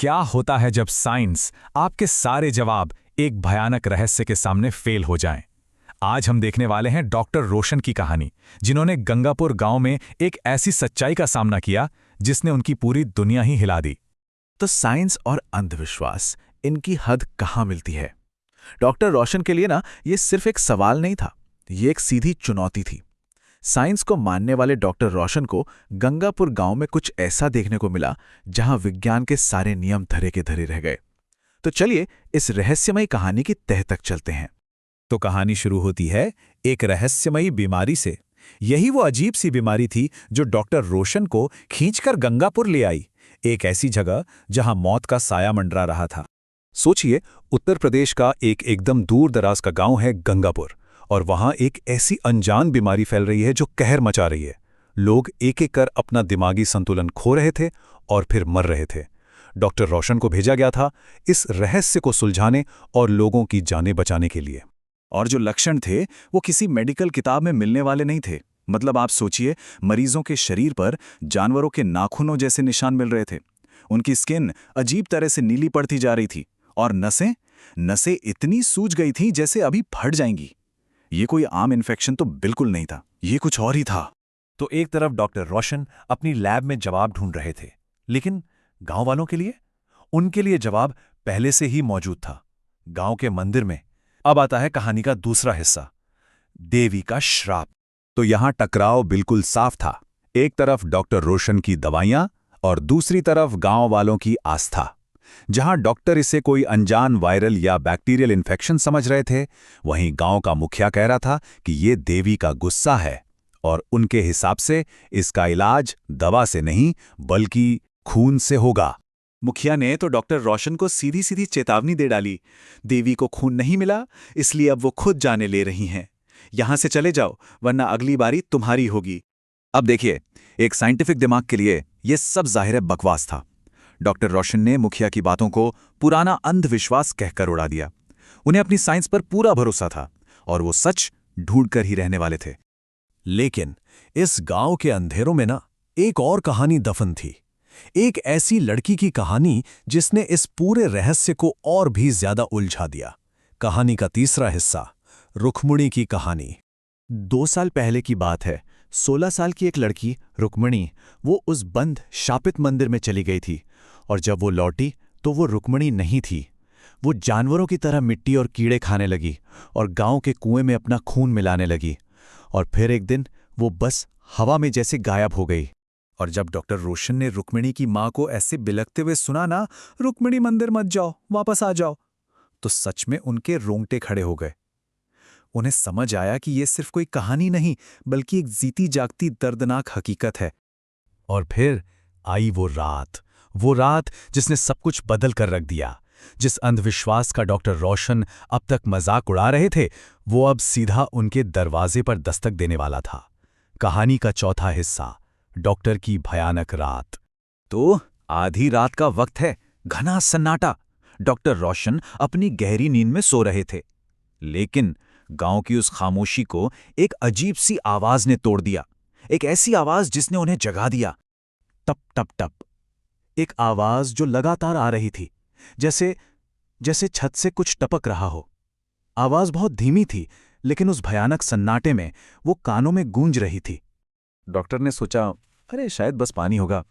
क्या होता है जब साइंस आपके सारे जवाब एक भयानक रहस्य के सामने फेल हो जाएं? आज हम देखने वाले हैं डॉक्टर रोशन की कहानी, जिन्होंने गंगापुर गांव में एक ऐसी सच्चाई का सामना किया जिसने उनकी पूरी दुनिया ही हिला दी। तो साइंस और अंधविश्वास, इनकी हद कहाँ मिलती है? डॉक्टर रोशन के लिए ये सिर्फ एक सवाल नहीं था, ये एक सीधी चुनौती थी। साइंस को मानने वाले डॉक्टर रोशन को गंगापुर गांव में कुछ ऐसा देखने को मिला जहां विज्ञान के सारे नियम धरे के धरे रह गए। तो चलिए इस रहस्यमयी कहानी की तह तक चलते हैं। तो कहानी शुरू होती है एक रहस्यमयी बीमारी से। यही वो अजीब सी बीमारी थी जो डॉक्टर रोशन को खींचकर गंगापुर ले आई, एक ऐसी जगह जहां मौत का साया मंडरा रहा था। सोचिए, उत्तर प्रदेश का एक एकदम दूर दराज का गांव है गंगापुर, और वहां एक ऐसी अनजान बीमारी फैल रही है जो कहर मचा रही है। लोग एक एक कर अपना दिमागी संतुलन खो रहे थे और फिर मर रहे थे। डॉक्टर रोशन को भेजा गया था इस रहस्य को सुलझाने और लोगों की जानें बचाने के लिए। और जो लक्षण थे वो किसी मेडिकल किताब में मिलने वाले नहीं थे। मतलब आप सोचिए, मरीजों के शरीर पर जानवरों के नाखूनों जैसे निशान मिल रहे थे। उनकी स्किन अजीब तरह से नीली पड़ती जा रही थी और नसें इतनी सूज गई थीं जैसे अभी फट जाएंगी। ये कोई आम इन्फेक्शन तो बिल्कुल नहीं था, ये कुछ और ही था। तो एक तरफ डॉक्टर रोशन अपनी लैब में जवाब ढूंढ रहे थे, लेकिन गांव वालों के लिए, उनके लिए जवाब पहले से ही मौजूद था। गांव के मंदिर में। अब आता है कहानी का दूसरा हिस्सा, देवी का श्राप। तो यहां टकराव बिल्कुल साफ था। एक तरफ डॉक्टर रोशन की दवाइयां और दूसरी तरफ गांव वालों की आस्था। जहां डॉक्टर इसे कोई अनजान वायरल या बैक्टीरियल इन्फेक्शन समझ रहे थे, वहीं गांव का मुखिया कह रहा था कि ये देवी का गुस्सा है और उनके हिसाब से इसका इलाज दवा से नहीं बल्कि खून से होगा। मुखिया ने तो डॉक्टर रोशन को सीधी सीधी चेतावनी दे डाली, देवी को खून नहीं मिला इसलिए अब वो खुद जाने ले रही हैं। यहां से चले जाओ वरना अगली बारी तुम्हारी होगी। अब देखिए, एक साइंटिफिक दिमाग के लिए यह सब जाहिर है बकवास था। डॉक्टर रोशन ने मुखिया की बातों को पुराना अंधविश्वास कहकर उड़ा दिया। उन्हें अपनी साइंस पर पूरा भरोसा था और वो सच ढूंढकर ही रहने वाले थे। लेकिन इस गांव के अंधेरों में एक और कहानी दफन थी। एक ऐसी लड़की की कहानी जिसने इस पूरे रहस्य को और भी ज्यादा उलझा दिया। कहानी का तीसरा हिस्सा, रुक्मिणी की कहानी। 2 साल पहले की बात है। 16 साल की एक लड़की रुक्मिणी, वो उस बंद शापित मंदिर में चली गई थी, और जब वो लौटी तो वो रुक्मिणी नहीं थी। वो जानवरों की तरह मिट्टी और कीड़े खाने लगी और गांव के कुएं में अपना खून मिलाने लगी। और फिर एक दिन वो बस हवा में जैसे गायब हो गई। और जब डॉक्टर रोशन ने रुक्मिणी की मां को ऐसे बिलखते हुए सुना, रुक्मिणी मंदिर मत जाओ, वापस आ जाओ, तो सच में उनके रोंगटे खड़े हो गए। उन्हें समझ आया कि ये सिर्फ कोई कहानी नहीं बल्कि एक जीती जागती दर्दनाक हकीकत है। और फिर आई वो रात जिसने सब कुछ बदल कर रख दिया। जिस अंधविश्वास का डॉक्टर रोशन अब तक मजाक उड़ा रहे थे, वो अब सीधा उनके दरवाजे पर दस्तक देने वाला था। कहानी का चौथा हिस्सा, डॉक्टर की भयानक रात। तो आधी रात का वक्त है, घना सन्नाटा। डॉक्टर रोशन अपनी गहरी नींद में सो रहे थे, लेकिन गांव की उस खामोशी को एक अजीब सी आवाज ने तोड़ दिया। एक ऐसी आवाज जिसने उन्हें जगा दिया। टप टप टप, एक आवाज जो लगातार आ रही थी, जैसे छत से कुछ टपक रहा हो। आवाज बहुत धीमी थी, लेकिन उस भयानक सन्नाटे में वो कानों में गूंज रही थी। डॉक्टर ने सोचा, अरे शायद बस पानी होगा,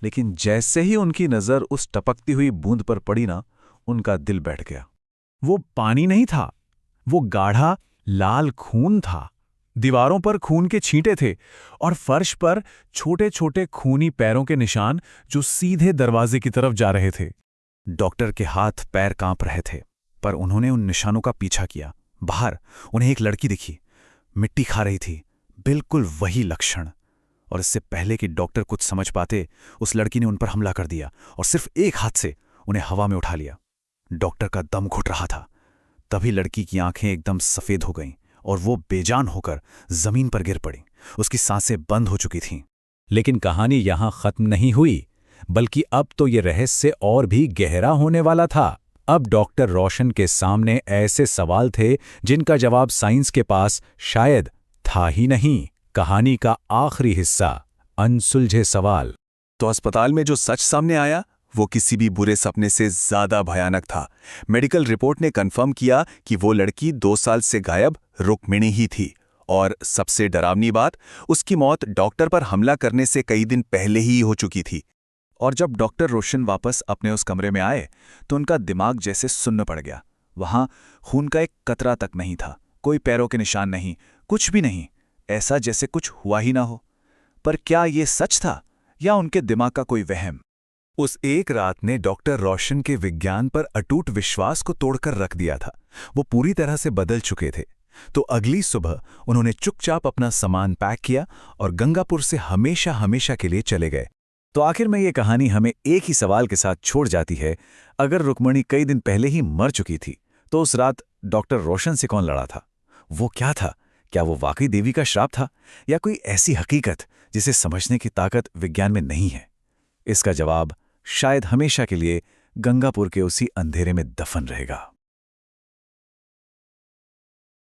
लेकिन जैसे ही उनकी नजर उस टपकती हुई बूंद पर पड़ी उनका दिल बैठ गया। वो पानी नहीं था, वो गाढ़ा लाल खून था। दीवारों पर खून के छींटे थे और फर्श पर छोटे छोटे खूनी पैरों के निशान जो सीधे दरवाजे की तरफ जा रहे थे। डॉक्टर के हाथ पैर कांप रहे थे, पर उन्होंने उन निशानों का पीछा किया। बाहर उन्हें एक लड़की दिखी, मिट्टी खा रही थी, बिल्कुल वही लक्षण। और इससे पहले कि डॉक्टर कुछ समझ पाते, उस लड़की ने उन पर हमला कर दिया और सिर्फ एक हाथ से उन्हें हवा में उठा लिया। डॉक्टर का दम घुट रहा था। तभी लड़की की आंखें एकदम सफेद हो गईं और वो बेजान होकर जमीन पर गिर पड़ी। उसकी सांसें बंद हो चुकी थीं। लेकिन कहानी यहां खत्म नहीं हुई, बल्कि अब तो ये रहस्य और भी गहरा होने वाला था। अब डॉक्टर रोशन के सामने ऐसे सवाल थे जिनका जवाब साइंस के पास शायद था ही नहीं। कहानी का आखिरी हिस्सा, अनसुलझे सवाल। तो अस्पताल में जो सच सामने आया वो किसी भी बुरे सपने से ज्यादा भयानक था। मेडिकल रिपोर्ट ने कंफर्म किया कि वो लड़की 2 साल से गायब रुक्मिणी ही थी, और सबसे डरावनी बात, उसकी मौत डॉक्टर पर हमला करने से कई दिन पहले ही हो चुकी थी। और जब डॉक्टर रोशन वापस अपने उस कमरे में आए तो उनका दिमाग जैसे सुन्न पड़ गया। वहां खून का एक कतरा तक नहीं था, कोई पैरों के निशान नहीं, कुछ भी नहीं, ऐसा जैसे कुछ हुआ ही ना हो। पर क्या ये सच था या उनके दिमाग का कोई वहम? उस एक रात ने डॉक्टर रोशन के विज्ञान पर अटूट विश्वास को तोड़कर रख दिया था। वो पूरी तरह से बदल चुके थे। तो अगली सुबह उन्होंने चुपचाप अपना सामान पैक किया और गंगापुर से हमेशा हमेशा के लिए चले गए। तो आखिर में ये कहानी हमें एक ही सवाल के साथ छोड़ जाती है। अगर रुक्मिणी कई दिन पहले ही मर चुकी थी, तो उस रात डॉक्टर रोशन से कौन लड़ा था? वो क्या था? क्या वो वाकई देवी का श्राप था, या कोई ऐसी हकीकत जिसे समझने की ताकत विज्ञान में नहीं है? इसका जवाब शायद हमेशा के लिए गंगापुर के उसी अंधेरे में दफन रहेगा।